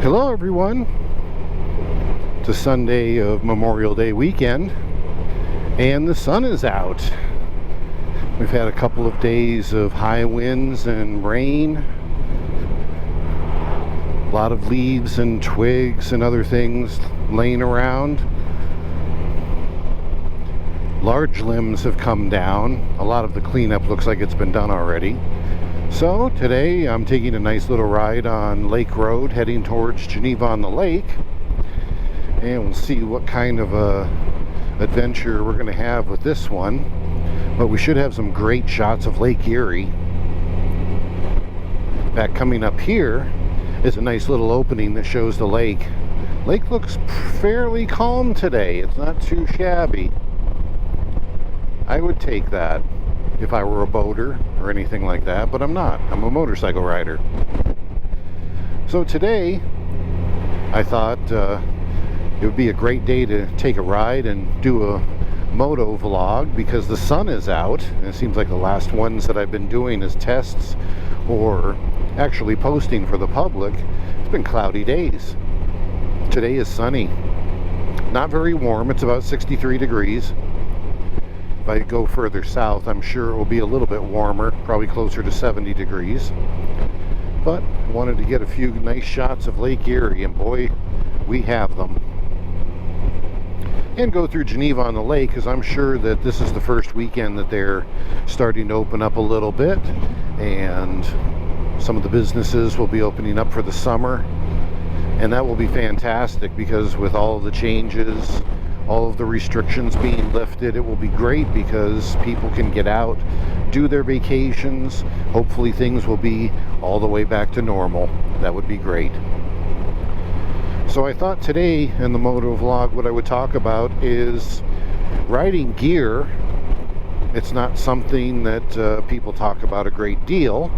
Hello everyone. It's a Sunday of Memorial Day weekend and the sun is out. We've had a couple of days of high winds and rain. A lot of leaves and twigs and other things laying around. Large limbs have come down. A lot of the cleanup looks like it's been done already. So today I'm taking a nice little ride on Lake Road heading towards Geneva on the lake, and we'll see what kind of a adventure we're going to have with this one. But we should have some great shots of Lake Erie. In fact, coming up here is a nice little opening that shows the lake. Lake looks fairly calm today. It's not too shabby. I would take that if I were a boater or anything like that, but I'm not. I'm a motorcycle rider. So today I thought it would be a great day to take a ride and do a moto vlog because the sun is out, and it seems like the last ones that I've been doing as tests or actually posting for the public, it's been cloudy days. Today is sunny. Not very warm. It's about 63 degrees. If I go further south, I'm sure it will be a little bit warmer, probably closer to 70 degrees. But I wanted to get a few nice shots of Lake Erie, and boy, we have them. And go through Geneva on the lake, because I'm sure that this is the first weekend that they're starting to open up a little bit, and some of the businesses will be opening up for the summer. And that will be fantastic, because with all of the changes, all of the restrictions being lifted, it will be great because people can get out, do their vacations. Hopefully things will be all the way back to normal. That would be great. So I thought today in the moto vlog what I would talk about is riding gear. It's not something that people talk about a great deal,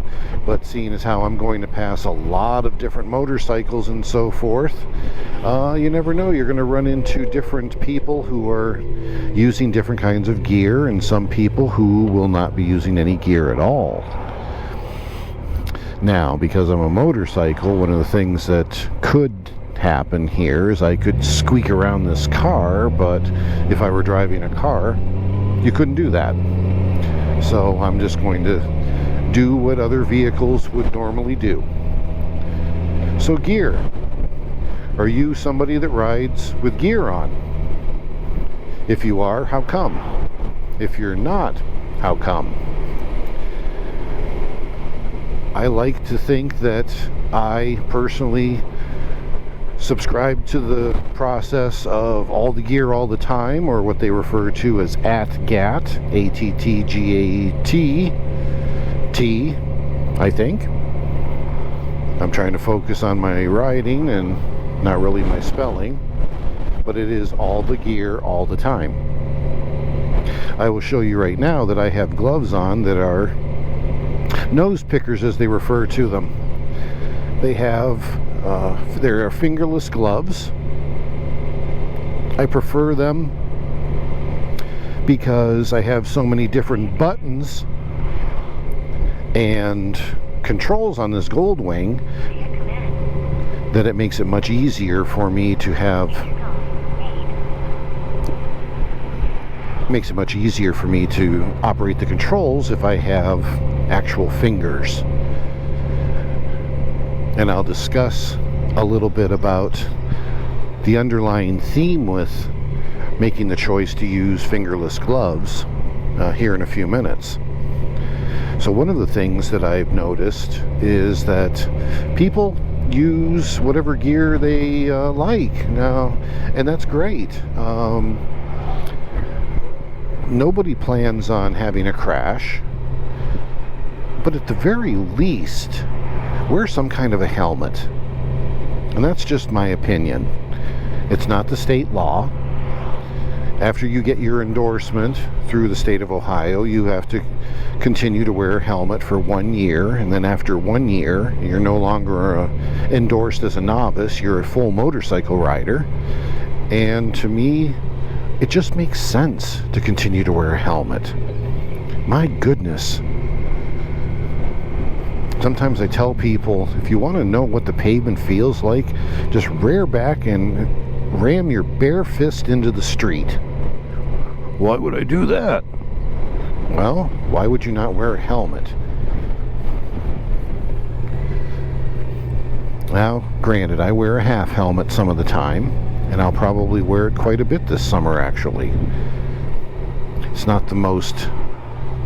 but seeing as how I'm going to pass a lot of different motorcycles and so forth, you never know. You're going to run into different people who are using different kinds of gear, and some people who will not be using any gear at all. Now, because I'm a motorcycle, one of the things that could happen here is I could squeak around this car, but if I were driving a car, you couldn't do that. So I'm just going to do what other vehicles would normally do. So gear. Are you somebody that rides with gear on? If you are, how come? If you're not, how come? I like to think that I personally subscribe to the process of all the gear all the time, or what they refer to as ATGAT, A-T-T-G-A-T-T, I think. I'm trying to focus on my writing and not really my spelling, but it is all the gear all the time. I will show you right now that I have gloves on that are nose pickers, as they refer to them. They have there are fingerless gloves. I prefer them because I have so many different buttons and controls on this Goldwing that it makes it much easier for me to have operate the controls if I have actual fingers. And I'll discuss a little bit about the underlying theme with making the choice to use fingerless gloves here in a few minutes. So one of the things that I've noticed is that people use whatever gear they like now, and that's great. Nobody plans on having a crash, but at the very least, wear some kind of a helmet. And that's just my opinion. It's not the state law. After you get your endorsement through the state of Ohio, you have to continue to wear a helmet for 1 year, and then after 1 year, you're no longer endorsed as a novice, you're a full motorcycle rider. And to me, it just makes sense to continue to wear a helmet. My goodness. Sometimes I tell people, if you want to know what the pavement feels like, just rear back and ram your bare fist into the street. Why would I do that? Well, why would you not wear a helmet? Now, granted, I wear a half helmet some of the time, and I'll probably wear it quite a bit this summer, actually. It's not the most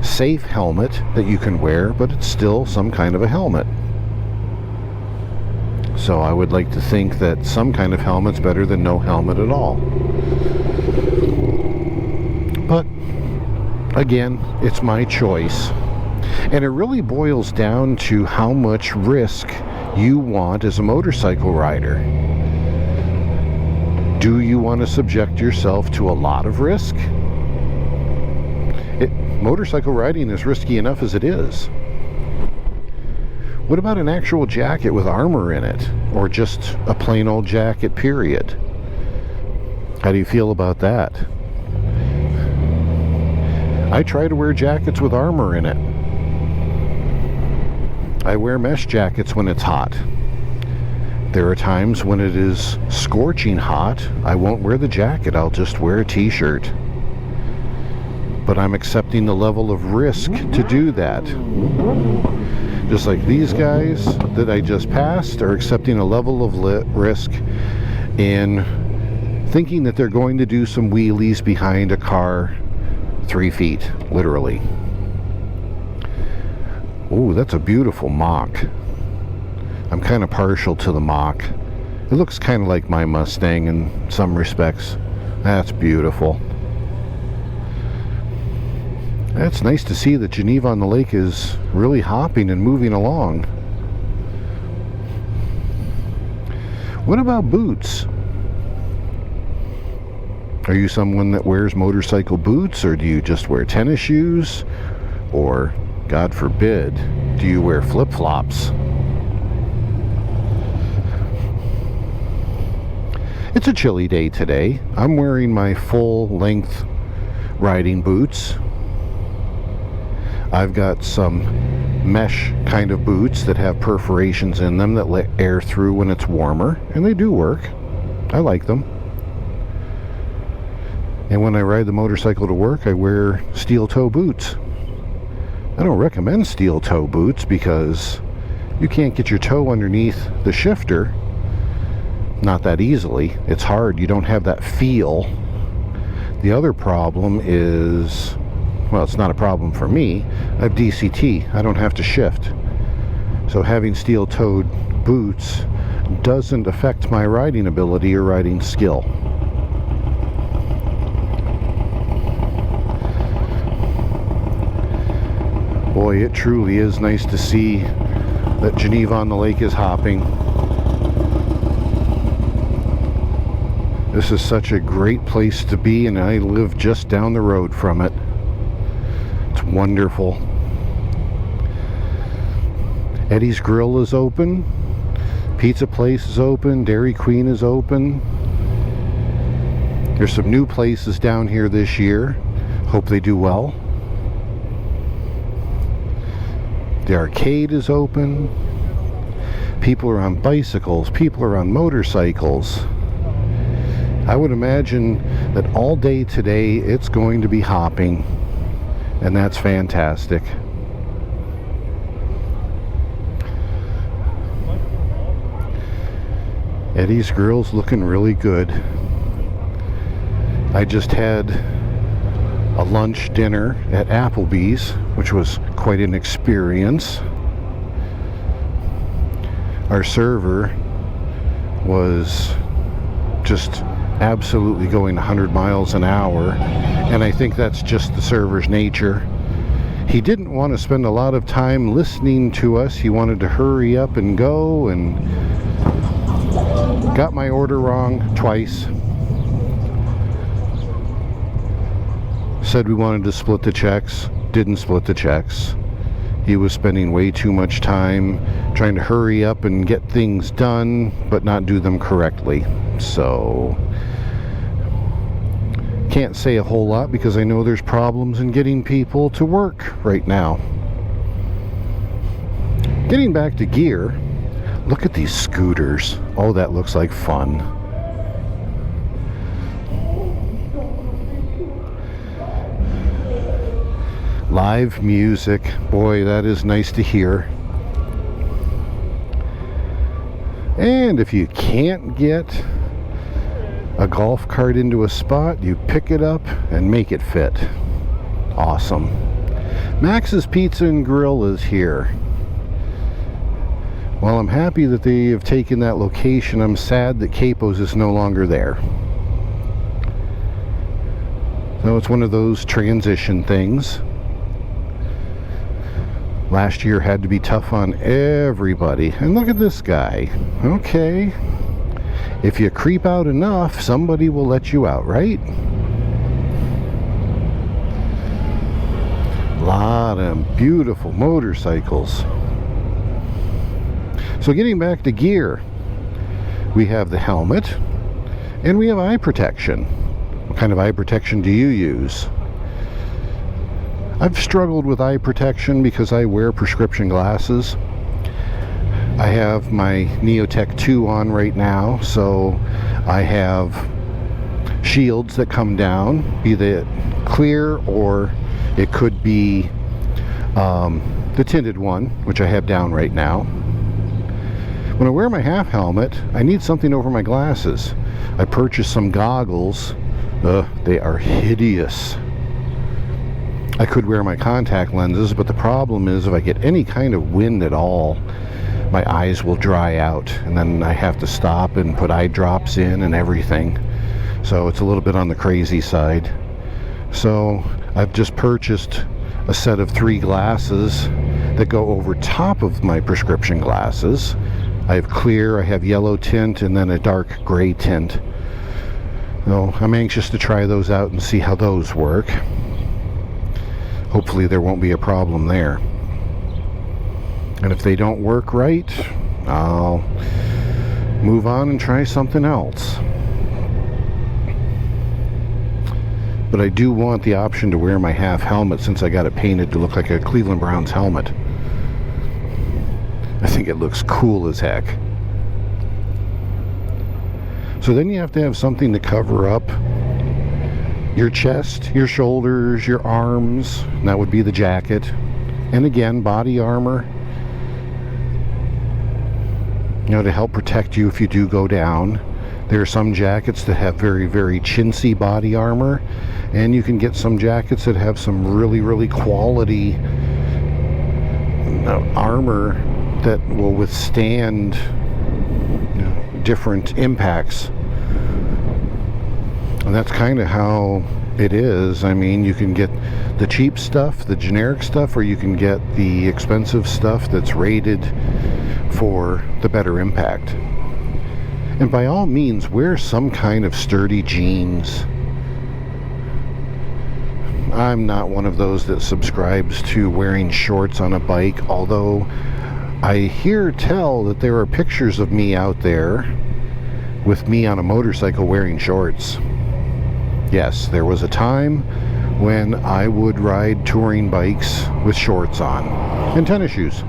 safe helmet that you can wear, but it's still some kind of a helmet. So I would like to think that some kind of helmet's better than no helmet at all. But again, it's my choice. And it really boils down to how much risk you want as a motorcycle rider. Do you want to subject yourself to a lot of risk? Motorcycle riding is risky enough as it is. What about an actual jacket with armor in it? Or just a plain old jacket, period? How do you feel about that? I try to wear jackets with armor in it. I wear mesh jackets when it's hot. There are times when it is scorching hot, I won't wear the jacket, I'll just wear a t-shirt. But I'm accepting the level of risk to do that. Just like these guys that I just passed are accepting a level of risk in thinking that they're going to do some wheelies behind a car 3 feet, literally. Ooh, that's a beautiful Mach. I'm kind of partial to the Mach. It looks kind of like my Mustang in some respects. That's beautiful. It's nice to see that Geneva on the Lake is really hopping and moving along. What about boots? Are you someone that wears motorcycle boots, or do you just wear tennis shoes? Or, God forbid, do you wear flip-flops? It's a chilly day today. I'm wearing my full-length riding boots. I've got some mesh kind of boots that have perforations in them that let air through when it's warmer, and they do work. I like them. And when I ride the motorcycle to work, I wear steel toe boots. I don't recommend steel toe boots because you can't get your toe underneath the shifter. Not that easily. It's hard. You don't have that feel. The other problem is, well, it's not a problem for me. I have DCT. I don't have to shift. So having steel-toed boots doesn't affect my riding ability or riding skill. Boy, it truly is nice to see that Geneva on the Lake is hopping. This is such a great place to be, and I live just down the road from it. It's wonderful. Eddie's Grill is open. Pizza Place is open. Dairy Queen is open. There's some new places down here this year. Hope they do well. The arcade is open. People are on bicycles. People are on motorcycles. I would imagine that all day today it's going to be hopping, and that's fantastic. Eddie's Grill's looking really good. I just had a lunch dinner at Applebee's, which was quite an experience. Our server was just absolutely going 100 miles an hour, and I think that's just the server's nature. He didn't want to spend a lot of time listening to us. He wanted to hurry up and go, and got my order wrong twice. Said we wanted to split the checks, didn't split the checks. He was spending way too much time trying to hurry up and get things done, but not do them correctly. So, can't say a whole lot because I know there's problems in getting people to work right now. Getting back to gear, look at these scooters. Oh, that looks like fun. Live music. Boy, that is nice to hear. And if you can't get a golf cart into a spot, you pick it up and make it fit. Awesome. Max's Pizza and Grill is here. While I'm happy that they have taken that location, I'm sad that Capo's is no longer there. So it's one of those transition things. Last year had to be tough on everybody. And look at this guy. Okay. If you creep out enough, somebody will let you out, right? A lot of beautiful motorcycles. So getting back to gear, we have the helmet and we have eye protection. What kind of eye protection do you use? I've struggled with eye protection because I wear prescription glasses. I have my Neotech 2 on right now, so I have shields that come down, be they clear or it could be the tinted one, which I have down right now. When I wear my half helmet, I need something over my glasses. I purchased some goggles. They are hideous. I could wear my contact lenses, but the problem is if I get any kind of wind at all, my eyes will dry out, and then I have to stop and put eye drops in and everything. So it's a little bit on the crazy side. So I've just purchased a set of 3 glasses that go over top of my prescription glasses. I have clear, I have yellow tint, and then a dark gray tint. So I'm anxious to try those out and see how those work. Hopefully there won't be a problem there. And if they don't work right, I'll move on and try something else. But I do want the option to wear my half helmet since I got it painted to look like a Cleveland Browns helmet. I think it looks cool as heck. So then you have to have something to cover up your chest, your shoulders, your arms, and that would be the jacket. And again, body armor, you know, to help protect you if you do go down. There are some jackets that have very, very chintzy body armor, and you can get some jackets that have some really, really quality armor that will withstand, you know, different impacts. And that's kind of how it is. I mean, you can get the cheap stuff, the generic stuff, or you can get the expensive stuff that's rated for the better impact. And by all means, wear some kind of sturdy jeans. I'm not one of those that subscribes to wearing shorts on a bike, although I hear tell that there are pictures of me out there with me on a motorcycle wearing shorts. Yes, there was a time when I would ride touring bikes with shorts on and tennis shoes.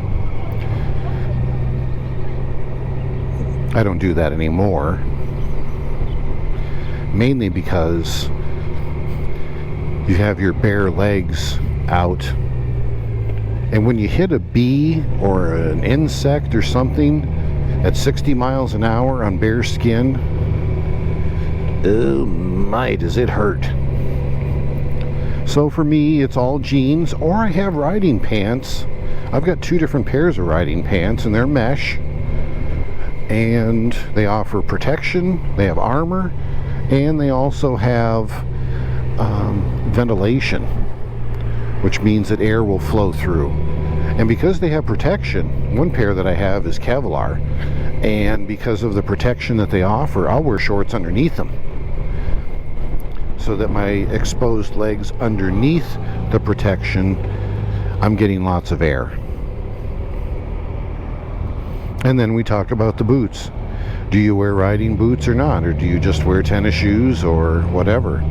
I don't do that anymore, mainly because you have your bare legs out, and when you hit a bee or an insect or something at 60 miles an hour on bare skin, oh my, does it hurt. So for me, it's all jeans, or I have riding pants. I've got 2 different pairs of riding pants, and they're mesh, and they offer protection, they have armor, and they also have ventilation, which means that air will flow through. And because they have protection, one pair that I have is Kevlar, and because of the protection that they offer, I'll wear shorts underneath them so that my exposed legs underneath the protection, I'm getting lots of air. And then we talk about the boots. Do you wear riding boots or not? Or do you just wear tennis shoes or whatever?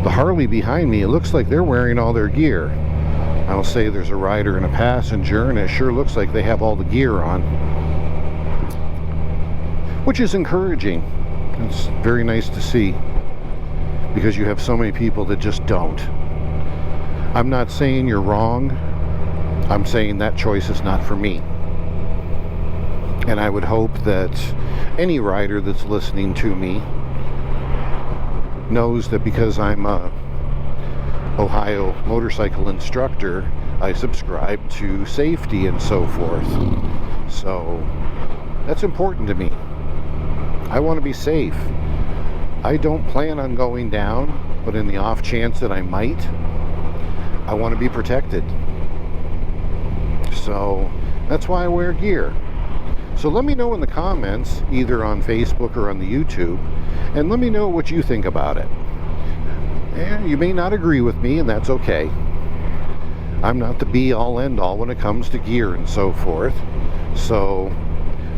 The Harley behind me, it looks like they're wearing all their gear. I'll say there's a rider and a passenger, and it sure looks like they have all the gear on, which is encouraging. It's very nice to see, because you have so many people that just don't. I'm not saying you're wrong. I'm saying that choice is not for me. And I would hope that any rider that's listening to me knows that because I'm a Ohio motorcycle instructor, I subscribe to safety and so forth. So that's important to me. I want to be safe. I don't plan on going down, but in the off chance that I might, I want to be protected. So that's why I wear gear. So let me know in the comments, either on Facebook or on the YouTube, and let me know what you think about it. And you may not agree with me, and that's okay. I'm not the be-all, end-all when it comes to gear and so forth. So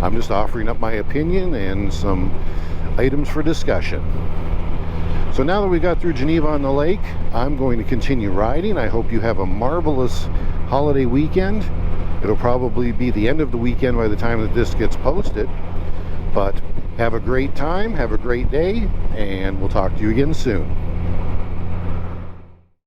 I'm just offering up my opinion and some items for discussion. So now that we got through Geneva on the Lake, I'm going to continue riding. I hope you have a marvelous holiday weekend. It'll probably be the end of the weekend by the time that this gets posted. But have a great time, have a great day, and we'll talk to you again soon.